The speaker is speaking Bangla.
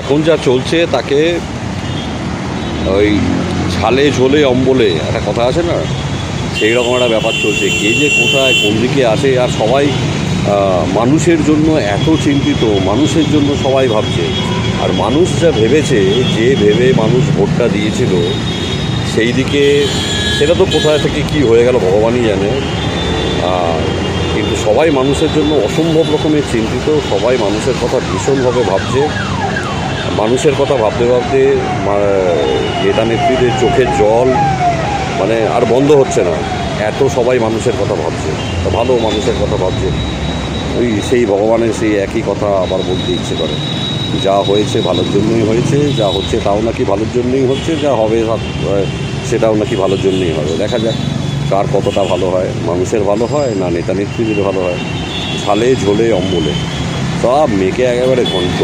এখন যা চলছে তাকে ওই ছালে ঝোলে অম্বলে একটা কথা আছে না, সেই রকম একটা ব্যাপার চলছে। কে যে কোথায় কোন দিকে আসে, আর সবাই মানুষের জন্য এত চিন্তিত, মানুষের জন্য সবাই ভাবছে। আর মানুষ যা ভেবেছে, যে ভেবে মানুষ ভোটটা দিয়েছিল, সেই দিকে সেটা তো কোথায় থেকে কি হয়ে গেল ভগবানই জানে। কিন্তু সবাই মানুষের জন্য অসম্ভব রকমের চিন্তিত, সবাই মানুষের কথা ভীষণভাবে ভাবছে। মানুষের কথা ভাবতে ভাবতে নেতা নেত্রীদের চোখের জল মানে আর বন্ধ হচ্ছে না, এত সবাই মানুষের কথা ভাবছে। তো ভালো মানুষের কথা ভাবছে, ওই সেই ভগবানের সেই একই কথা আবার বলতে ইচ্ছে করে। যা হয়েছে ভালোর জন্যই হয়েছে, যা হচ্ছে তাও নাকি ভালোর জন্যই হচ্ছে, যা হবে সেটাও নাকি ভালোর জন্যই হবে। দেখা যাক কার কতটা ভালো হয়, মানুষের ভালো হয় না নেতা নেত্রীদের ভালো হয়। ছালে ঝোলে অম্বলে সব মেয়েকে একেবারে ঘন্ট।